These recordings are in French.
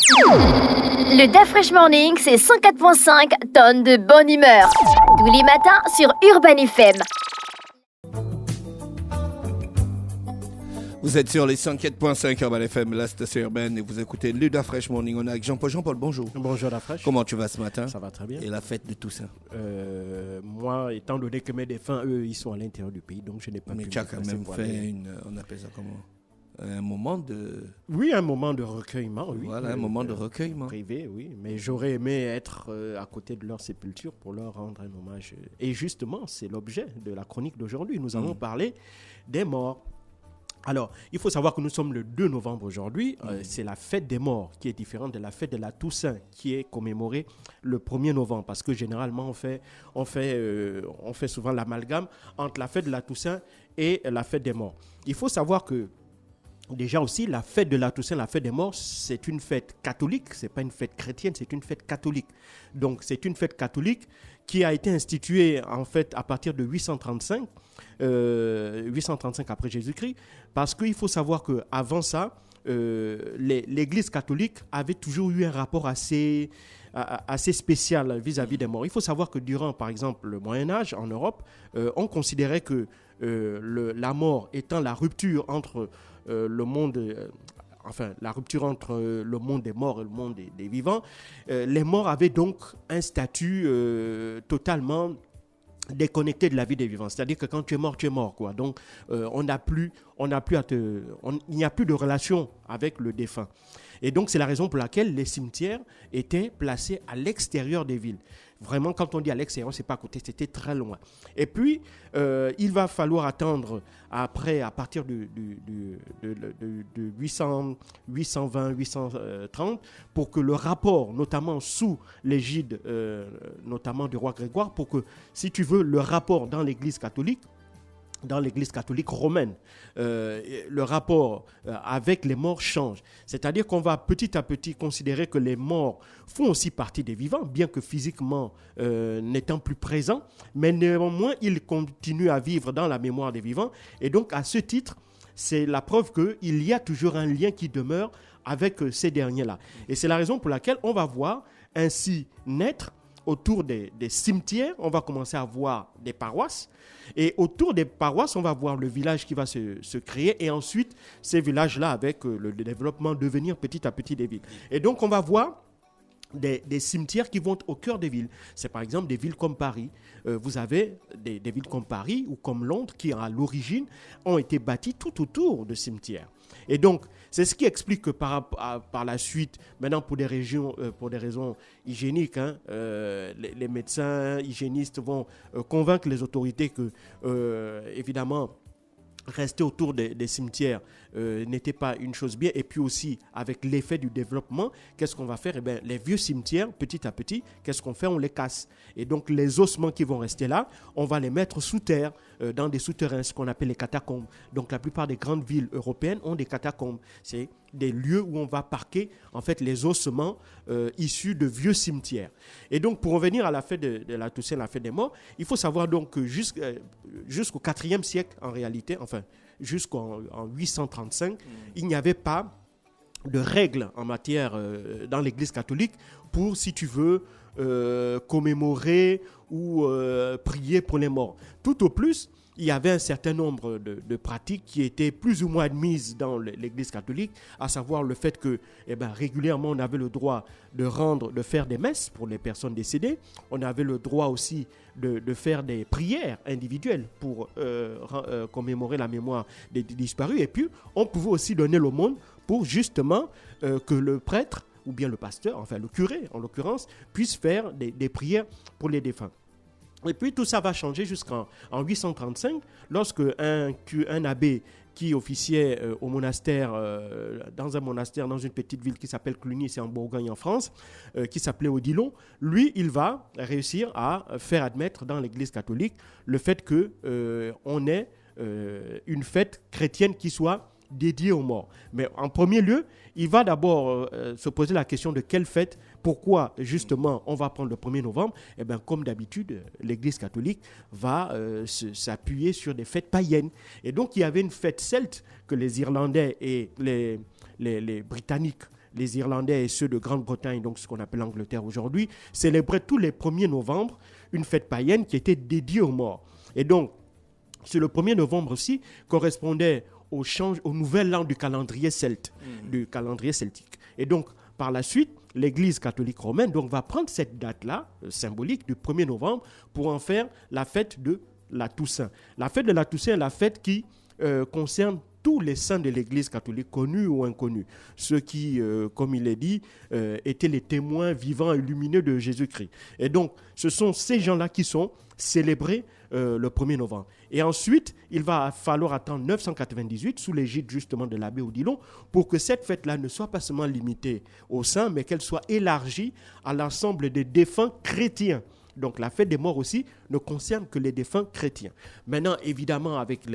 Le DAF Fresh Morning, c'est 104.5 tonnes de bonne humeur. Tous les matins sur Urban FM. Vous êtes sur les 104.5 Urban FM, la station urbaine, et vous écoutez le DAF Fresh Morning. On est avec Jean-Paul. Jean-Paul, bonjour. Bonjour la fraîche. Comment tu vas ce matin? Ça va très bien. Et la fête de Toussaint? Moi, étant donné que mes défunts, eux, ils sont à l'intérieur du pays, donc je n'ai pas pu. Mais tu as quand même fait on appelle ça comment? Un moment de... Oui, un moment de recueillement, oui. Voilà, un moment de recueillement. Privé, oui. Mais j'aurais aimé être à côté de leur sépulture pour leur rendre un hommage. Et justement, c'est l'objet de la chronique d'aujourd'hui. Nous allons parler des morts. Alors, il faut savoir que nous sommes le 2 novembre aujourd'hui. C'est la fête des morts qui est différente de la fête de la Toussaint qui est commémorée le 1er novembre. Parce que généralement, on fait souvent l'amalgame entre la fête de la Toussaint et la fête des morts. Il faut savoir que déjà aussi, la fête de la Toussaint, la fête des morts, c'est une fête catholique. Ce n'est pas une fête chrétienne, c'est une fête catholique. Donc, c'est une fête catholique qui a été instituée en fait à partir de 835 après Jésus-Christ, parce qu'il faut savoir qu'avant ça, l'Église catholique avait toujours eu un rapport assez spécial vis-à-vis des morts. Il faut savoir que durant, par exemple, le Moyen-Âge en Europe, on considérait que la mort étant la rupture entre le monde... la rupture entre le monde des morts et le monde des vivants, les morts avaient donc un statut totalement déconnecté de la vie des vivants. C'est-à-dire que quand tu es mort, quoi. Donc, il n'y a plus de relation avec le défunt. Et donc, c'est la raison pour laquelle les cimetières étaient placés à l'extérieur des villes. Vraiment, quand on dit à l'extérieur, ce n'est pas à côté, c'était très loin. Et puis, il va falloir attendre après, à partir de 820, 830, pour que le rapport, notamment sous l'égide notamment du roi Grégoire, pour que, si tu veux, le rapport dans l'Église catholique romaine, le rapport avec les morts change. C'est-à-dire qu'on va petit à petit considérer que les morts font aussi partie des vivants, bien que physiquement n'étant plus présents, mais néanmoins, ils continuent à vivre dans la mémoire des vivants. Et donc, à ce titre, c'est la preuve qu'il y a toujours un lien qui demeure avec ces derniers-là. Et c'est la raison pour laquelle on va voir ainsi naître autour des cimetières, on va commencer à voir des paroisses. Et autour des paroisses, on va voir le village qui va se créer. Et ensuite, ces villages-là, avec le développement, devenir petit à petit des villes. Et donc, on va voir des cimetières qui vont au cœur des villes. C'est par exemple des villes comme Paris. Vous avez des villes comme Paris ou comme Londres qui, à l'origine, ont été bâties tout autour de cimetières. Et donc, c'est ce qui explique que par la suite, maintenant pour des raisons hygiéniques, les médecins hygiénistes vont convaincre les autorités que, évidemment, rester autour des cimetières n'était pas une chose bien. Et puis aussi, avec l'effet du développement, qu'est-ce qu'on va faire? Eh bien, les vieux cimetières, petit à petit, qu'est-ce qu'on fait? On les casse. Et donc, les ossements qui vont rester là, on va les mettre sous terre, dans des souterrains, ce qu'on appelle les catacombes. Donc, la plupart des grandes villes européennes ont des catacombes. C'est des lieux où on va parquer, en fait, les ossements issus de vieux cimetières. Et donc, pour revenir à la fête de la Toussaint, la fête des morts, il faut savoir donc que jusqu'au IVe siècle, en réalité, enfin, jusqu'en 835, il n'y avait pas de règles en matière dans l'Église catholique pour, si tu veux, commémorer ou prier pour les morts. Tout au plus, il y avait un certain nombre de pratiques qui étaient plus ou moins admises dans l'Église catholique, à savoir le fait que régulièrement on avait le droit de faire des messes pour les personnes décédées. On avait le droit aussi de faire des prières individuelles pour commémorer la mémoire des disparus. Et puis, on pouvait aussi donner l'aumône pour justement que le prêtre ou bien le pasteur, enfin le curé en l'occurrence, puisse faire des prières pour les défunts. Et puis tout ça va changer jusqu'en 835, lorsque un abbé qui officiait au monastère, dans une petite ville qui s'appelle Cluny, c'est en Bourgogne en France, qui s'appelait Odilon, lui, il va réussir à faire admettre dans l'Église catholique le fait qu'on ait une fête chrétienne qui soit dédiée aux morts. Mais en premier lieu, il va d'abord se poser la question de quelle fête, pourquoi justement on va prendre le 1er novembre. Eh bien, comme d'habitude, l'Église catholique va s'appuyer sur des fêtes païennes. Et donc, il y avait une fête celte que les Irlandais et les Britanniques, les Irlandais et ceux de Grande-Bretagne, donc ce qu'on appelle l'Angleterre aujourd'hui, célébraient tous les 1er novembre une fête païenne qui était dédiée aux morts. Et donc, c'est le 1er novembre aussi correspondait au nouvel an du calendrier celte, du calendrier celtique. Et donc, par la suite, l'Église catholique romaine donc, va prendre cette date-là, symbolique, du 1er novembre, pour en faire la fête de la Toussaint. La fête de la Toussaint est la fête qui concerne tous les saints de l'Église catholique, connus ou inconnus. Ceux qui, comme il est dit, étaient les témoins vivants et lumineux de Jésus-Christ. Et donc, ce sont ces gens-là qui sont célébrés le 1er novembre. Et ensuite, il va falloir attendre 998, sous l'égide justement de l'abbé Odilon, pour que cette fête-là ne soit pas seulement limitée aux saints, mais qu'elle soit élargie à l'ensemble des défunts chrétiens. Donc la fête des morts aussi ne concerne que les défunts chrétiens. Maintenant, évidemment, avec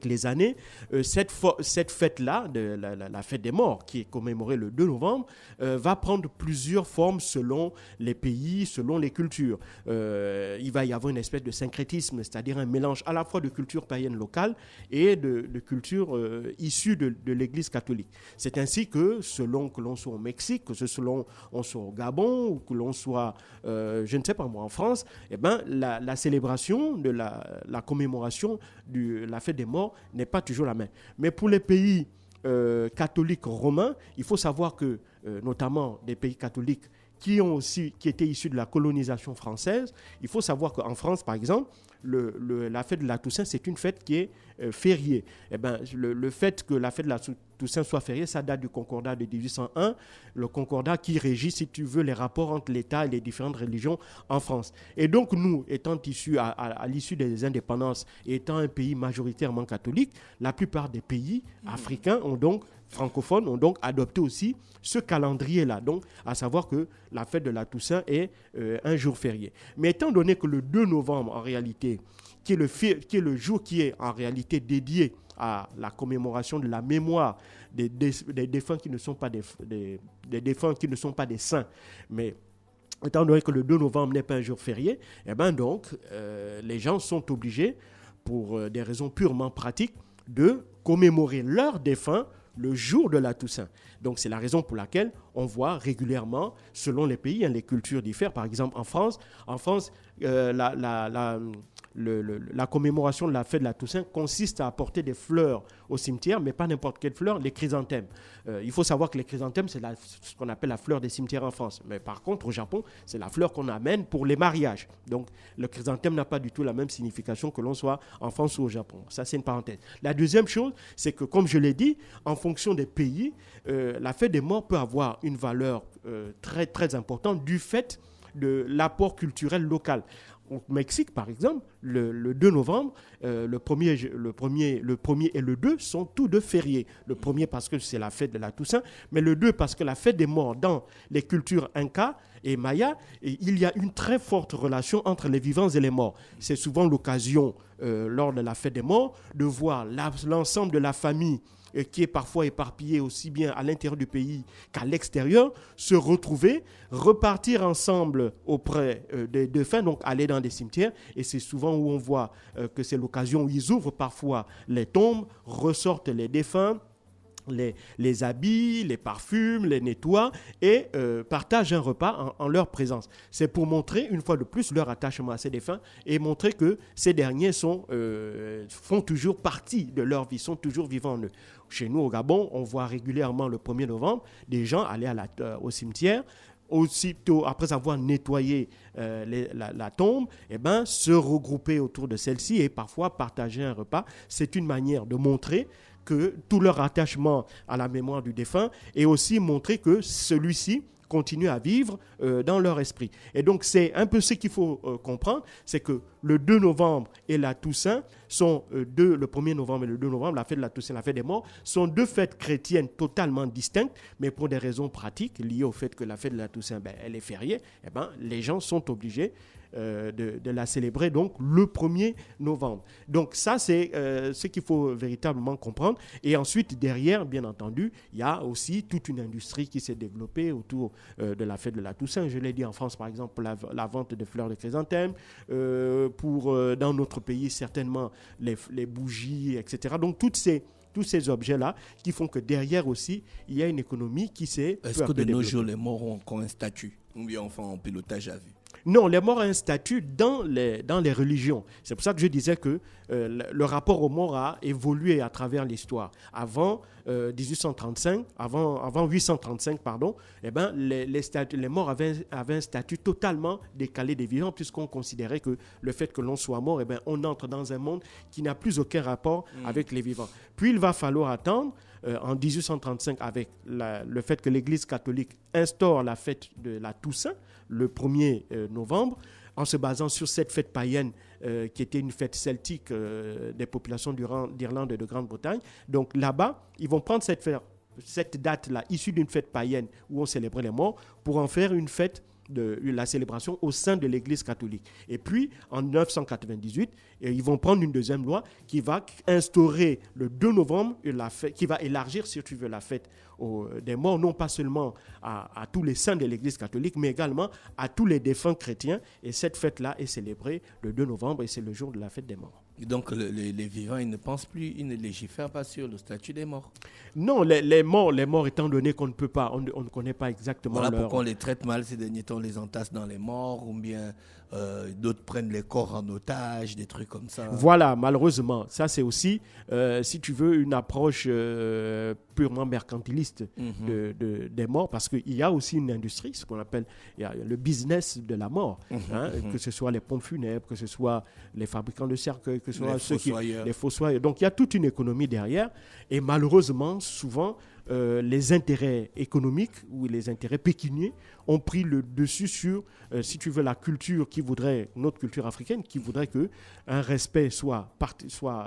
les années, cette fête-là, la fête des morts, qui est commémorée le 2 novembre, va prendre plusieurs formes selon les pays, selon les cultures. Il va y avoir une espèce de syncrétisme, c'est-à-dire un mélange à la fois de culture païenne locale et de culture issue de l'Église catholique. C'est ainsi que, selon que l'on soit au Mexique, que selon on soit au Gabon, ou que l'on soit, je ne sais pas moi, en France, eh ben, la célébration de la commémoration de la fête des morts n'est pas toujours la même. Mais pour les pays catholiques romains, il faut savoir que, notamment des pays catholiques qui étaient issus de la colonisation française, il faut savoir qu'en France, par exemple, la fête de la Toussaint, c'est une fête qui est fériée. Eh ben, le fait que la fête de la Toussaint soit fériée, ça date du concordat de 1801, le concordat qui régit, si tu veux, les rapports entre l'État et les différentes religions en France. Et donc, nous, étant issus à l'issue des indépendances et étant un pays majoritairement catholique, la plupart des pays africains francophones ont donc adopté aussi ce calendrier-là, donc à savoir que la fête de la Toussaint est un jour férié. Mais étant donné que le 2 novembre, en réalité, qui est le jour qui est en réalité dédié à la commémoration de la mémoire des défunts qui ne sont pas des défunts qui ne sont pas des saints, mais étant donné que le 2 novembre n'est pas un jour férié, eh ben donc les gens sont obligés, pour des raisons purement pratiques, de commémorer leurs défunts le jour de la Toussaint. Donc c'est la raison pour laquelle on voit régulièrement, selon les pays, les cultures diffèrent. Par exemple, en France, la commémoration de la fête de la Toussaint consiste à apporter des fleurs au cimetière, mais pas n'importe quelle fleur, les chrysanthèmes. Il faut savoir que les chrysanthèmes, c'est ce qu'on appelle la fleur des cimetières en France. Mais par contre, au Japon, c'est la fleur qu'on amène pour les mariages. Donc, le chrysanthème n'a pas du tout la même signification que l'on soit en France ou au Japon. Ça, c'est une parenthèse. La deuxième chose, c'est que, comme je l'ai dit, en fonction des pays, la fête des morts peut avoir une valeur très, très importante du fait de l'apport culturel local. Au Mexique, par exemple, le 2 novembre, le premier et le 2 sont tous deux fériés. Le premier parce que c'est la fête de la Toussaint, mais le 2 parce que la fête des morts dans les cultures Inca et Maya, il y a une très forte relation entre les vivants et les morts. C'est souvent l'occasion, lors de la fête des morts, de voir l'ensemble de la famille qui est parfois éparpillé aussi bien à l'intérieur du pays qu'à l'extérieur, se retrouver, repartir ensemble auprès des défunts, donc aller dans des cimetières. Et c'est souvent où on voit que c'est l'occasion où ils ouvrent parfois les tombes, ressortent les défunts, les habits, les parfument, les nettoient et partagent un repas en leur présence. C'est pour montrer, une fois de plus, leur attachement à ces défunts et montrer que ces derniers font toujours partie de leur vie, sont toujours vivants en eux. Chez nous, au Gabon, on voit régulièrement le 1er novembre des gens aller au cimetière, aussitôt, après avoir nettoyé la tombe, se regrouper autour de celle-ci et parfois partager un repas. C'est une manière de montrer que tout leur attachement à la mémoire du défunt et aussi montrer que celui-ci continue à vivre dans leur esprit. Et donc, c'est un peu ce qu'il faut comprendre, c'est que le 2 novembre et la Toussaint sont le 1er novembre et le 2 novembre, la fête de la Toussaint, la fête des morts, sont deux fêtes chrétiennes totalement distinctes, mais pour des raisons pratiques liées au fait que la fête de la Toussaint, elle est fériée, les gens sont obligés de la célébrer donc le 1er novembre. Donc ça, c'est ce qu'il faut véritablement comprendre. Et ensuite, derrière, bien entendu, il y a aussi toute une industrie qui s'est développée autour de la fête de la Toussaint. Je l'ai dit en France, par exemple, la vente de fleurs de chrysanthème, dans notre pays, certainement, les bougies, etc. Donc toutes tous ces objets-là qui font que derrière aussi, il y a une économie qui s'est... Est-ce que de nos jours, les morts ont encore un statut? Ou bien enfin en pilotage à vue? Non, les morts ont un statut dans les religions. C'est pour ça que je disais que le rapport aux morts a évolué à travers l'histoire. Avant 1835, avant 835, pardon, eh ben, les morts avaient un statut totalement décalé des vivants, puisqu'on considérait que le fait que l'on soit mort, eh ben, on entre dans un monde qui n'a plus aucun rapport avec les vivants. Puis il va falloir attendre en 1835 avec le fait que l'Église catholique instaure la fête de la Toussaint, le 1er novembre, en se basant sur cette fête païenne qui était une fête celtique des populations d'Irlande et de Grande-Bretagne. Donc là-bas, ils vont prendre cette date-là, issue d'une fête païenne où on célébrait les morts, pour en faire une fête de la célébration au sein de l'Église catholique. Et puis, en 998, ils vont prendre une deuxième loi qui va instaurer le 2 novembre, qui va élargir, si tu veux, la fête des morts, non pas seulement à tous les saints de l'Église catholique, mais également à tous les défunts chrétiens. Et cette fête-là est célébrée le 2 novembre et c'est le jour de la fête des morts. Donc les vivants, ils ne pensent plus, ils ne légifèrent pas sur le statut des morts. Non, les morts, étant donné qu'on ne peut pas, on ne connaît pas exactement voilà pourquoi on les traite mal ces derniers temps, on les entasse dans les morts, ou bien d'autres prennent les corps en otage, des trucs comme ça. Voilà, malheureusement, ça c'est aussi, si tu veux, une approche purement mercantiliste des morts, parce qu'il y a aussi une industrie, ce qu'on appelle le business de la mort, que ce soit les pompes funèbres, que ce soit les fabricants de cercueils, que ce soit les fossoyeurs. Donc il y a toute une économie derrière, et malheureusement, souvent, les intérêts économiques ou les intérêts pécuniaires ont pris le dessus sur, si tu veux, la culture notre culture africaine, qui voudrait que un respect soit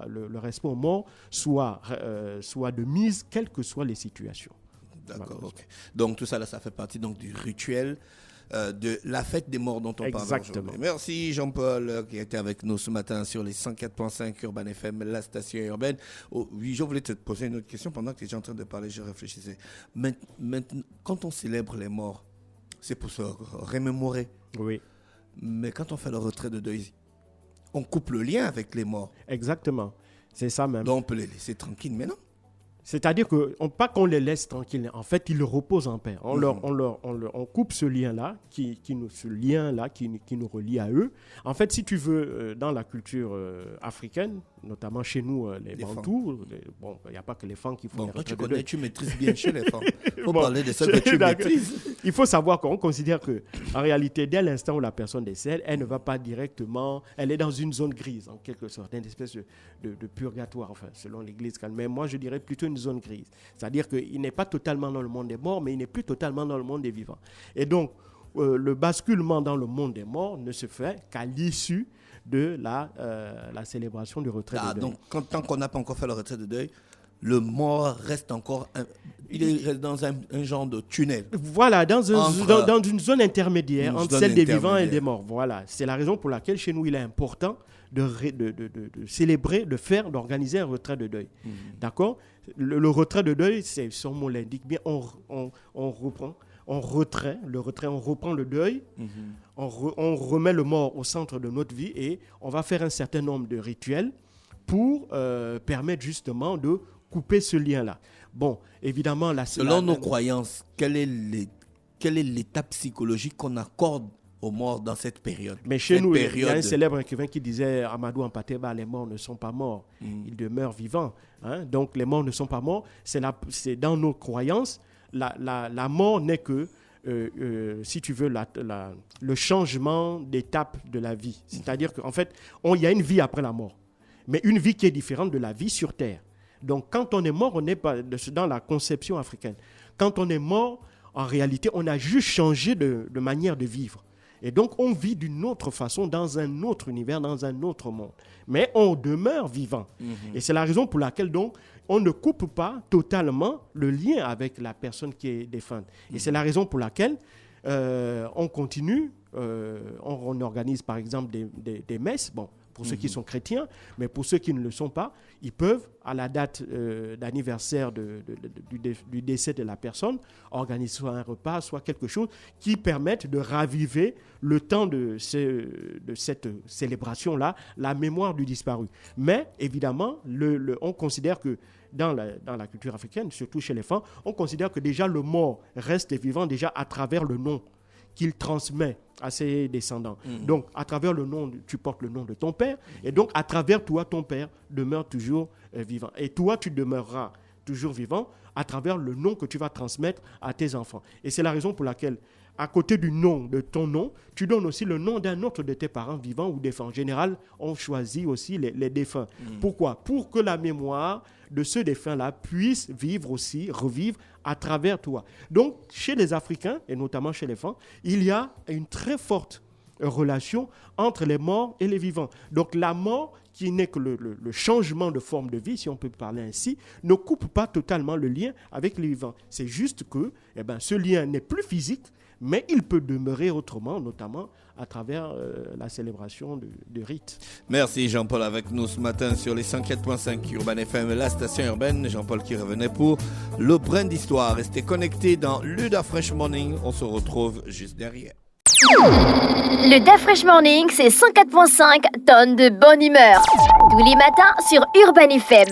le respect aux morts soit de mise, quelles que soient les situations. D'accord. Okay. Donc tout ça là, ça fait partie donc du rituel de la fête des morts dont on parle aujourd'hui. Merci Jean-Paul qui était avec nous ce matin sur les 104.5 Urban FM, la station urbaine. Oh, oui, je voulais te poser une autre question pendant que tu étais en train de parler, je réfléchissais. Maintenant, quand on célèbre les morts, c'est pour se remémorer. Oui. Mais quand on fait le retrait de deuil, on coupe le lien avec les morts. Exactement. C'est ça même. Donc on peut les laisser tranquilles maintenant. C'est-à-dire pas qu'on les laisse tranquilles. En fait, ils reposent en paix. On coupe ce lien-là, qui nous relie à eux. En fait, si tu veux, dans la culture africaine, notamment chez nous, les Bantous, il n'y a pas que les femmes qui font les retraits de deuil. Tu maîtrises bien chez les femmes. Il faut parler de ça que tu maîtrises. Il faut savoir qu'on considère qu'en réalité, dès l'instant où la personne décède, elle ne va pas directement... Elle est dans une zone grise, en quelque sorte, une espèce de purgatoire, enfin, selon l'Église. Mais moi, je dirais plutôt une zone grise. C'est-à-dire qu'il n'est pas totalement dans le monde des morts, mais il n'est plus totalement dans le monde des vivants. Et donc, le basculement dans le monde des morts ne se fait qu'à l'issue de la célébration du retrait de deuil. Donc, tant qu'on n'a pas encore fait le retrait de deuil, le mort reste encore... il est dans un genre de tunnel. Voilà, dans une zone intermédiaire entre celle des vivants et des morts. Voilà, c'est la raison pour laquelle chez nous, il est important de célébrer, d'organiser un retrait de deuil. D'accord ? Le retrait de deuil, son mot l'indique bien, on reprend. On reprend le deuil, on remet le mort au centre de notre vie et on va faire un certain nombre de rituels pour permettre justement de couper ce lien-là. Bon, évidemment... Selon nos croyances, quelle est l'étape psychologique qu'on accorde aux morts dans cette période? Mais chez nous, il y a un célèbre écrivain qui disait, Amadou Ampateba, les morts ne sont pas morts, ils demeurent vivants. Donc les morts ne sont pas morts, c'est dans nos croyances. La mort n'est que, si tu veux, le changement d'étape de la vie. C'est-à-dire qu'en fait, il y a une vie après la mort, mais une vie qui est différente de la vie sur Terre. Donc, quand on est mort, on n'est pas dans la conception africaine. Quand on est mort, en réalité, on a juste changé de manière de vivre. Et donc, on vit d'une autre façon, dans un autre univers, dans un autre monde. Mais on demeure vivant. Et c'est la raison pour laquelle, donc, on ne coupe pas totalement le lien avec la personne qui est défunte. Et c'est la raison pour laquelle on continue, on organise, par exemple, des messes. Bon, pour ceux qui sont chrétiens, mais pour ceux qui ne le sont pas, ils peuvent, à la date d'anniversaire du décès de la personne, organiser soit un repas, soit quelque chose qui permette de raviver le temps de cette célébration-là, la mémoire du disparu. Mais évidemment, on considère que dans la culture africaine, surtout chez les femmes, on considère que déjà le mort reste vivant déjà à travers le nom qu'il transmet à ses descendants. Donc, à travers le nom, tu portes le nom de ton père, et donc à travers toi, ton père demeure toujours vivant. Et toi, tu demeureras toujours vivant à travers le nom que tu vas transmettre à tes enfants. Et c'est la raison pour laquelle, à côté du nom, de ton nom, tu donnes aussi le nom d'un autre de tes parents vivants ou défunts. En général, on choisit aussi les défunts. Pourquoi ? Pour que la mémoire de ce défunt-là puisse revivre à travers toi. Donc, chez les Africains, et notamment chez les femmes, il y a une très forte relation entre les morts et les vivants. Donc, la mort, qui n'est que le changement de forme de vie, si on peut parler ainsi, ne coupe pas totalement le lien avec les vivants. C'est juste que ce lien n'est plus physique, mais il peut demeurer autrement, notamment à travers la célébration de rites. Merci Jean-Paul avec nous ce matin sur les 104.5 Urban FM, la station urbaine. Jean-Paul qui revenait pour le brin d'histoire. Restez connectés dans le Da Fresh Morning. On se retrouve juste derrière. Le Da Fresh Morning, c'est 104.5 tonnes de bonne humeur. Tous les matins sur Urban FM.